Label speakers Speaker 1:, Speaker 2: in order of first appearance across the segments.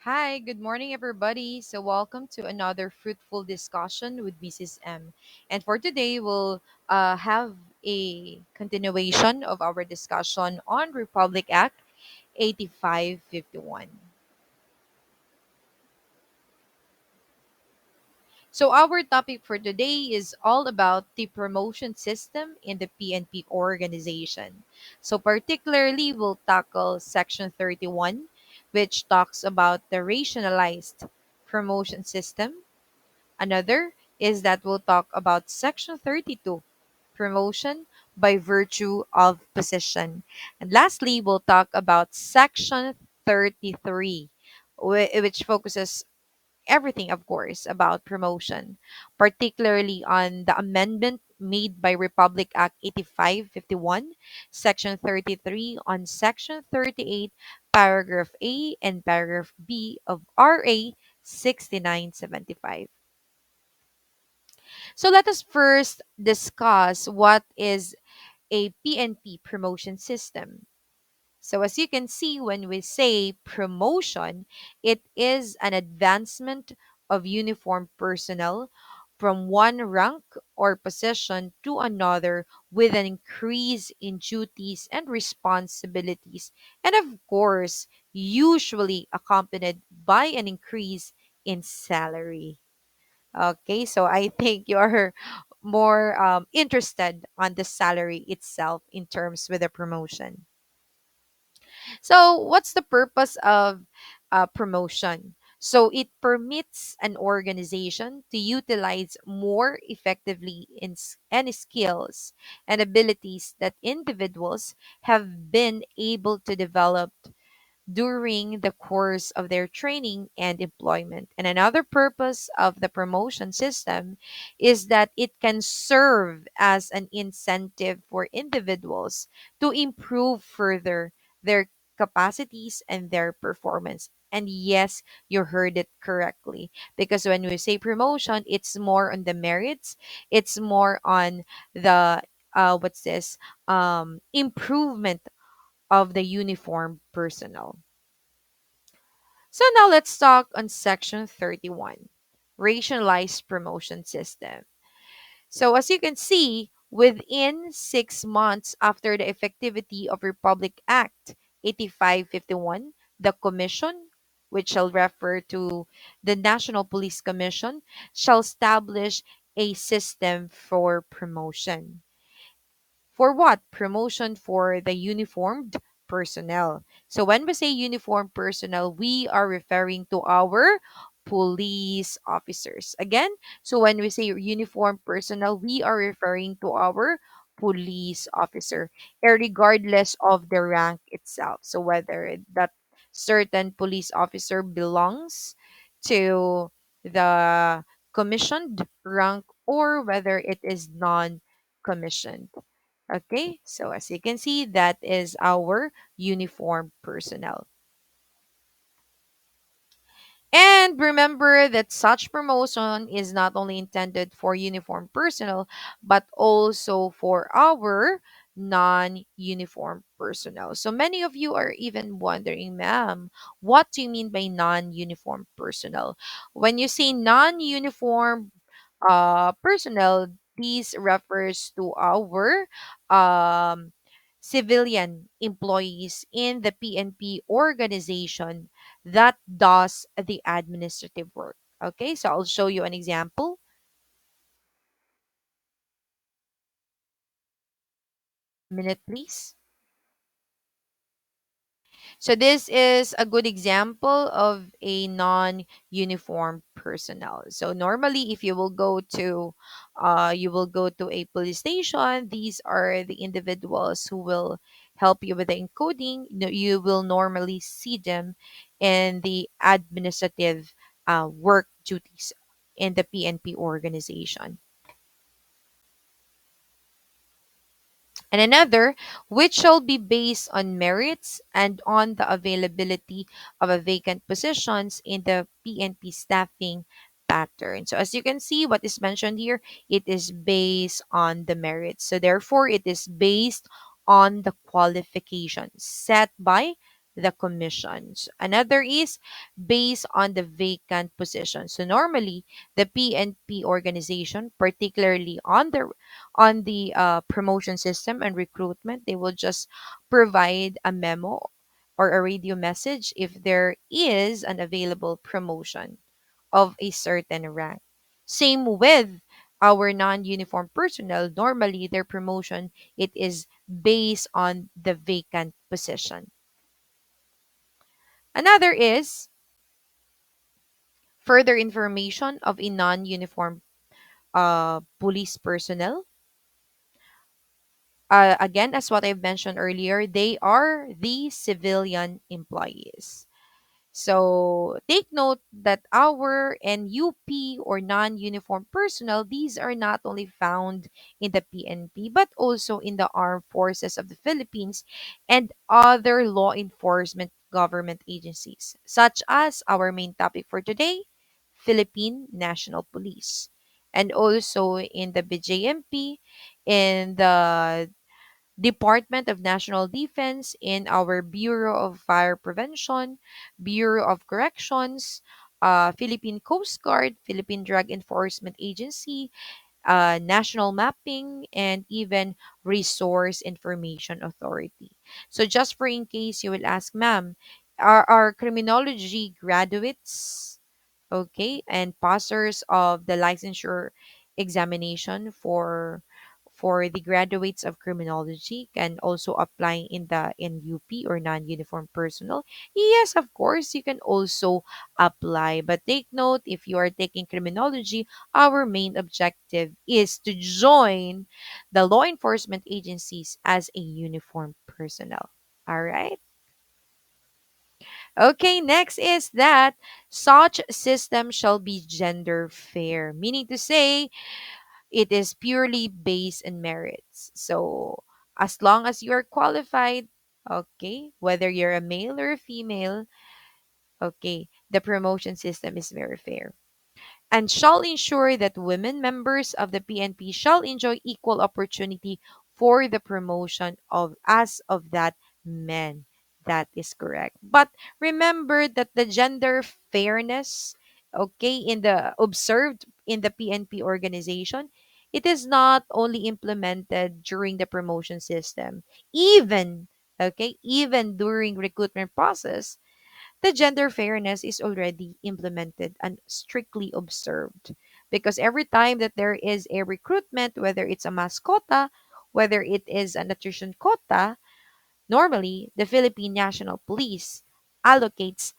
Speaker 1: Hi, good morning, everybody. So, welcome to another fruitful discussion with Mrs. M. And for today, we'll have a continuation of our discussion on Republic Act 8551. So, our topic for today is all about the promotion system in the PNP organization. So, particularly, we'll tackle Section 31, which talks about the rationalized promotion system. Another is that we'll talk about Section 32, promotion by virtue of position. And lastly, we'll talk about Section 33, which focuses everything, of course, about promotion, particularly on the amendment made by Republic Act 8551, Section 33 on Section 38, Paragraph A and Paragraph B of RA 6975. So let us first discuss what is a PNP promotion system. So as you can see, when we say promotion, it is an advancement of uniformed personnel from one rank or position to another with an increase in duties and responsibilities, and of course, usually accompanied by an increase in salary. Okay, so I think you're more interested on the salary itself in terms with a promotion. So, what's the purpose of promotion? So, it permits an organization to utilize more effectively any skills and abilities that individuals have been able to develop during the course of their training and employment. And another purpose of the promotion system is that it can serve as an incentive for individuals to improve further their capacities and their performance. And yes, you heard it correctly. Because when we say promotion, it's more on the merits, it's more on the what's this improvement of the uniform personnel. So now let's talk on Section 31, Racialized Promotion System. So as you can see, within 6 months after the effectivity of Republic Act 8551, the Commission, which shall refer to the National Police Commission, shall establish a system for promotion. For what? Promotion for the uniformed personnel. So when we say uniformed personnel, we are referring to our police officers. Again, so when we say uniformed personnel, we are referring to our police officer, regardless of the rank itself. So whether that certain police officer belongs to the commissioned rank or whether it is non-commissioned. Okay, so as you can see, that is our uniform personnel. And remember that such promotion is not only intended for uniform personnel, but also for our non-uniform personnel. So many of you are even wondering, ma'am, what do you mean by non-uniform personnel? When you say non-uniform personnel, these refers to our um, civilian employees in the PNP organization that does the administrative work. Okay, so I'll show you an example. Minute, please. So this is a good example of a non-uniform personnel. So normally, if you will go to a police station. These are the individuals who will help you with the encoding. You will normally see them in the administrative work duties in the PNP organization. And another, which shall be based on merits and on the availability of a vacant positions in the PNP staffing pattern. So as you can see, what is mentioned here, it is based on the merits. So therefore, it is based on the qualifications set by the commissions. Another is based on the vacant position. So normally the PNP organization, particularly on the promotion system and recruitment, they will just provide a memo or a radio message if there is an available promotion of a certain rank. Same with our non-uniform personnel. Normally, their promotion it is based on the vacant position. Another is further information of a non-uniform police personnel. Again, as what I've mentioned earlier, they are the civilian employees. So take note that our NUP or non-uniform personnel, these are not only found in the PNP but also in the armed forces of the Philippines and other law enforcement government agencies, such as our main topic for today, Philippine National Police, and also in the BJMP, in the Department of National Defense, in our Bureau of Fire Prevention, Bureau of Corrections, Philippine Coast Guard, Philippine Drug Enforcement Agency, National Mapping, and even Resource Information Authority. So just for in case you will ask, ma'am, are our criminology graduates okay and passers of the licensure examination for the graduates of criminology can also apply in the NUP or non-uniform personnel? Yes, of course, you can also apply. But take note, if you are taking criminology, our main objective is to join the law enforcement agencies as a uniform personnel. All right. Okay, next is that such system shall be gender fair, meaning to say it is purely based on merits. So, as long as you are qualified, okay, whether you're a male or a female, okay, the promotion system is very fair and shall ensure that women members of the PNP shall enjoy equal opportunity for the promotion of as of that men. That is correct. But remember that the gender fairness, okay, in the observed in the PNP organization, it is not only implemented during the promotion system, even okay, even during recruitment process the gender fairness is already implemented and strictly observed. Because every time that there is a recruitment, whether it's a mass quota, whether it is an attrition quota, normally the Philippine National Police allocates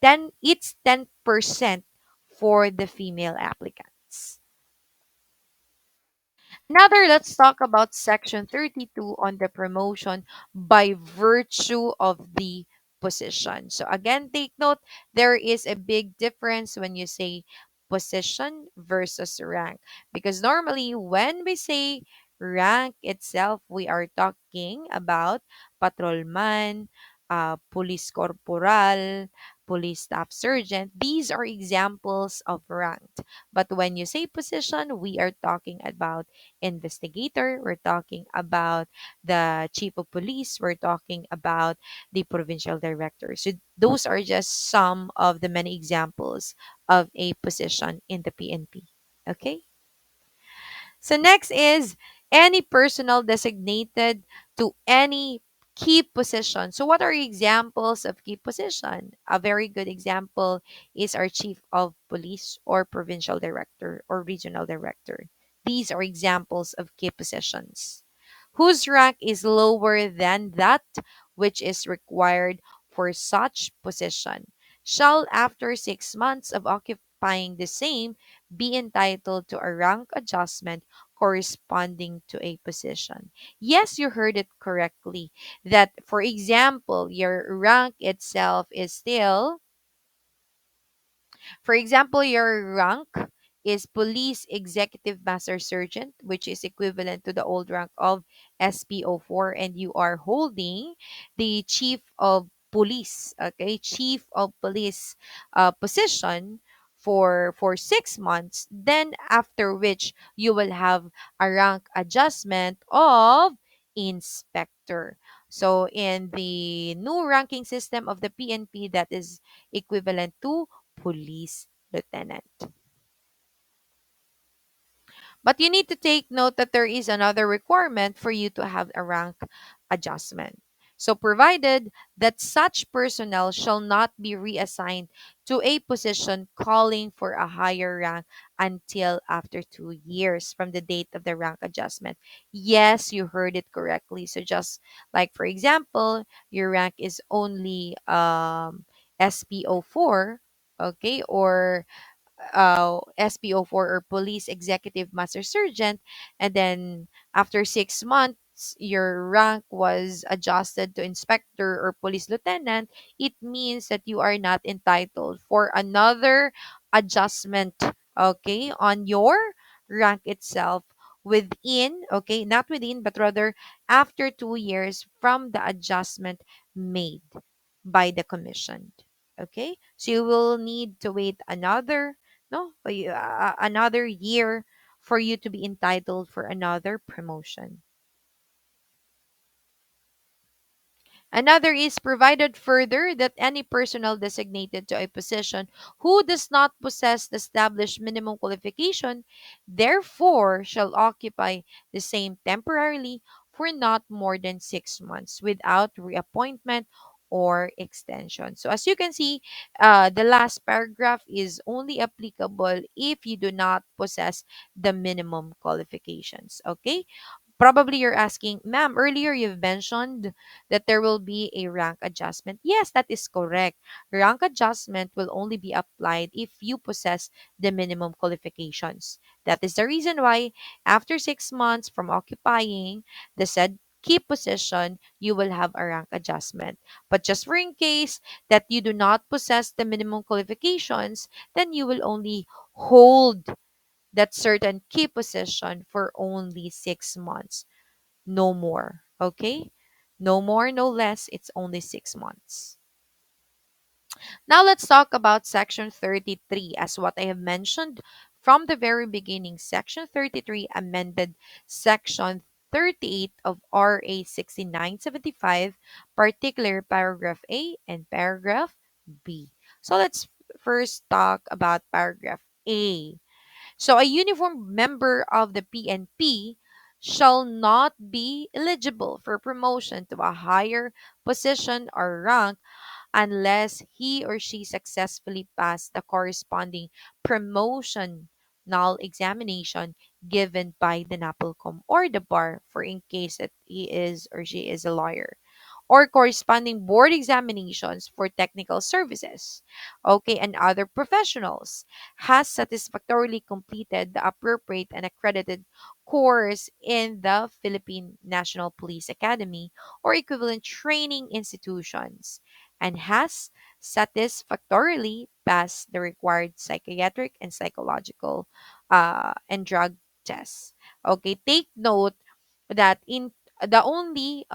Speaker 1: 10% for the female applicants. Another, let's talk about Section 32 on the promotion by virtue of the position. So, again, take note there is a big difference when you say position versus rank. Because normally, when we say rank itself, we are talking about patrolman, police corporal, police staff sergeant. These are examples of ranked. But when you say position, we are talking about investigator, we're talking about the chief of police, we're talking about the provincial director. So those are just some of the many examples of a position in the PNP. Okay? So next is any personnel designated to any key position. So what are examples of key position? A very good example is our chief of police or provincial director or regional director. These are examples of key positions whose rank is lower than that which is required for such position shall after 6 months of occupying the same be entitled to a rank adjustment corresponding to a position. Yes, you heard it correctly. That, for example, your rank itself is still, for example, your rank is Police Executive Master Sergeant, which is equivalent to the old rank of SPO4, and you are holding the Chief of Police, okay, Chief of Police position for 6 months. Then after which you will have a rank adjustment of inspector. So in the new ranking system of the PNP, that is equivalent to police lieutenant. But you need to take note that there is another requirement for you to have a rank adjustment. So, provided that such personnel shall not be reassigned to a position calling for a higher rank until after 2 years from the date of the rank adjustment. Yes, you heard it correctly. So, just like, for example, your rank is only SPO4, okay, or SPO4 or Police Executive Master Sergeant, and then after 6 months, your rank was adjusted to Inspector or Police Lieutenant, it means that you are not entitled for another adjustment, okay, on your rank itself within, okay, not within, but rather after 2 years from the adjustment made by the commission. Okay, so you will need to wait another no another year for you to be entitled for another promotion. Another is provided further that any personnel designated to a position who does not possess the established minimum qualification, therefore, shall occupy the same temporarily for not more than 6 months without reappointment or extension. So, as you can see, the last paragraph is only applicable if you do not possess the minimum qualifications. Okay? Probably you're asking, ma'am, earlier you've mentioned that there will be a rank adjustment. Yes, that is correct. Rank adjustment will only be applied if you possess the minimum qualifications. That is the reason why, after 6 months from occupying the said key position, you will have a rank adjustment. But just for in case that you do not possess the minimum qualifications, then you will only hold that certain key position for only 6 months. No more. Okay? No more, no less. It's only 6 months. Now let's talk about Section 33. As what I have mentioned from the very beginning, Section 33 amended Section 38 of RA 6975, particular paragraph A and paragraph B. So let's first talk about paragraph A. So a uniformed member of the PNP shall not be eligible for promotion to a higher position or rank unless he or she successfully passed the corresponding promotional examination given by the NAPOLCOM or the bar for in case that he is or she is a lawyer, or corresponding board examinations for technical services, okay, and other professionals, has satisfactorily completed the appropriate and accredited course in the Philippine National Police Academy or equivalent training institutions, and has satisfactorily passed the required psychiatric and psychological and drug tests. Okay, take note that in the only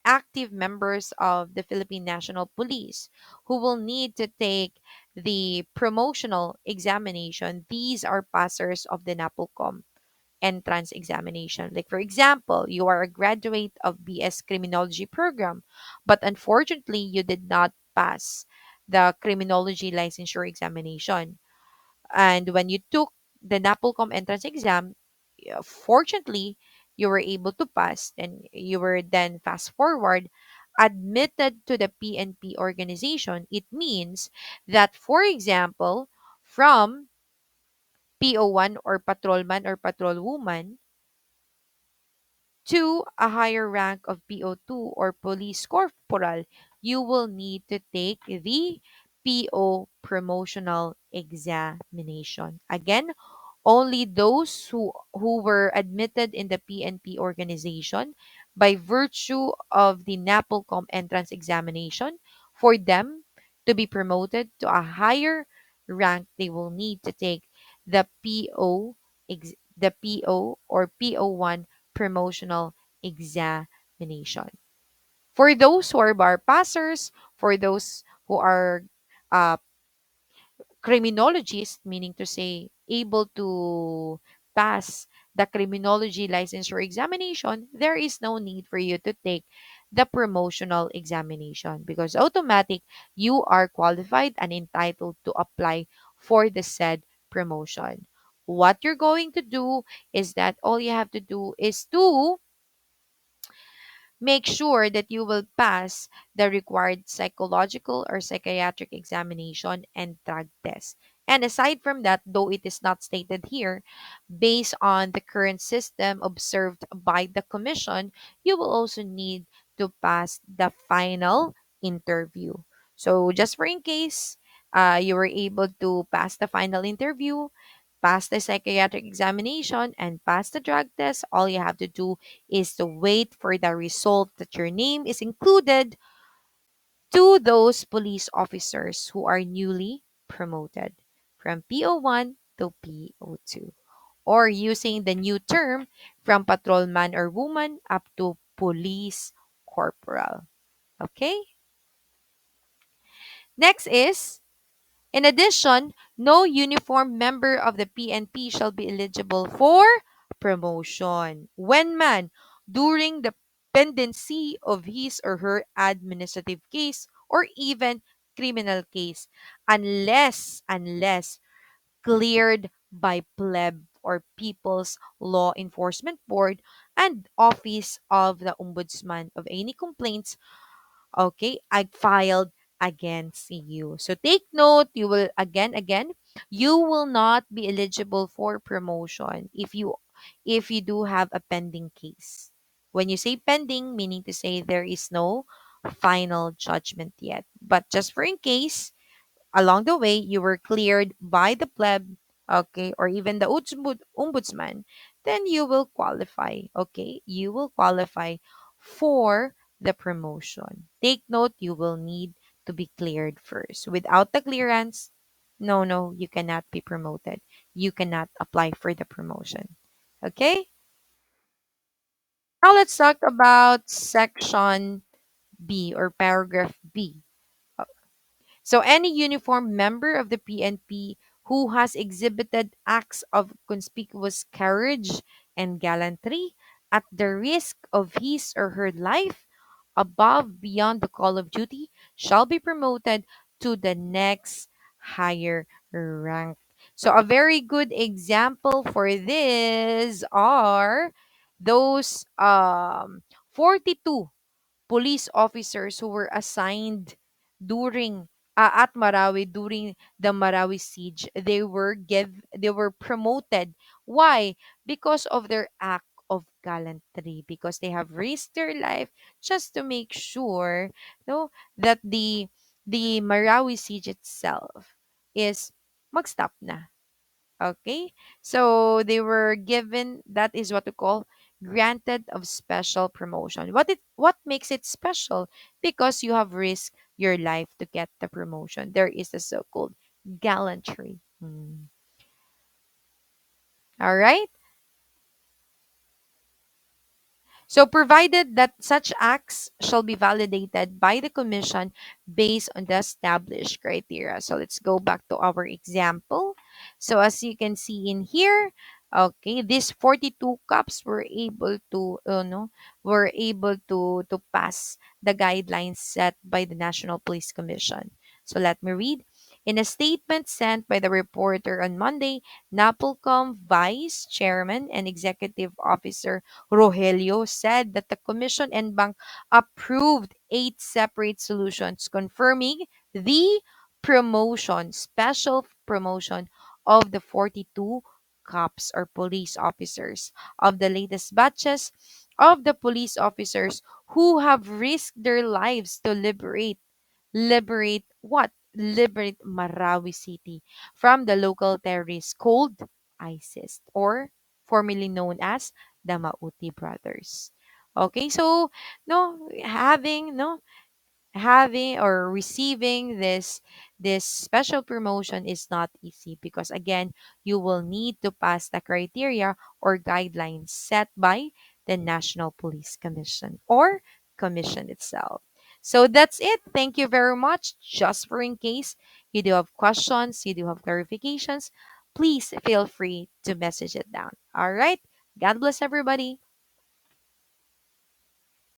Speaker 1: active members of the Philippine National Police who will need to take the promotional examination, these are passers of the NAPOLCOM entrance examination. Like, for example, you are a graduate of BS Criminology program, but unfortunately, you did not pass the criminology licensure examination. And when you took the NAPOLCOM entrance exam, fortunately, you were able to pass, and you were then fast forward admitted to the PNP organization. It means that, for example, from PO1 or patrolman or patrolwoman to a higher rank of PO2 or police corporal, you will need to take the PO promotional examination. Again, only those who were admitted in the PNP organization by virtue of the NAPOLCOM entrance examination, for them to be promoted to a higher rank, they will need to take the the PO or PO1 promotional examination. For those who are bar passers, for those who are uh, criminologist, meaning to say able to pass the criminology licensure examination, there is no need for you to take the promotional examination, because automatic, you are qualified and entitled to apply for the said promotion. What you're going to do is that all you have to do is to make sure that you will pass the required psychological or psychiatric examination and drug test. And aside from that, though it is not stated here, based on the current system observed by the commission, you will also need to pass the final interview. So, just for in case you were able to pass the final interview, pass the psychiatric examination, and pass the drug test, all you have to do is to wait for the result that your name is included to those police officers who are newly promoted from PO1 to PO2, or using the new term from patrolman or woman up to police corporal. Okay? Next is, in addition, no uniformed member of the PNP shall be eligible for promotion when man, during the pendency of his or her administrative case or even criminal case, unless cleared by pleb or People's Law Enforcement Board and Office of the Ombudsman of any complaints, okay, I filed against you. So take note, you will again, you will not be eligible for promotion if you do have a pending case. When you say pending, meaning to say there is no final judgment yet. But just for in case, along the way you were cleared by the pleb, okay, or even the ombudsman, then you will qualify, okay, you will qualify for the promotion. Take note, you will need to be cleared first. Without the clearance, no, you cannot be promoted, you cannot apply for the promotion. Okay, now let's talk about section B, or paragraph B. So, any uniformed member of the PNP who has exhibited acts of conspicuous courage and gallantry at the risk of his or her life above beyond the call of duty shall be promoted to the next higher rank. So, a very good example for this are those 42 police officers who were assigned during at Marawi during the Marawi siege. They were promoted. Why? Because of their act of gallantry, because they have risked their life just to make sure, no, that the Marawi siege itself is magstop na. Okay? So they were given, that is what we call granted of special promotion. What makes it special? Because you have risked your life to get the promotion. There is a so-called gallantry. All right? So, provided that such acts shall be validated by the Commission based on the established criteria. So, let's go back to our example. So, as you can see in here, okay, these 42 cups were able to, no, were able to pass the guidelines set by the National Police Commission. So, let me read. In a statement sent by the reporter on Monday, NAPOLCOM Vice Chairman and Executive Officer Rogelio said that the Commission and Bank approved 8 separate solutions confirming the special promotion of the 42 cops or police officers of the latest batches of the police officers who have risked their lives to liberate what? Liberate Marawi City from the local terrorists called ISIS, or formerly known as the Mauti brothers. Okay, so no, having or receiving this special promotion is not easy, because again, you will need to pass the criteria or guidelines set by the National Police Commission or commission itself. So that's it. Thank you very much. Just for in case you do have questions, you do have clarifications, please feel free to message it down. All right, God bless everybody.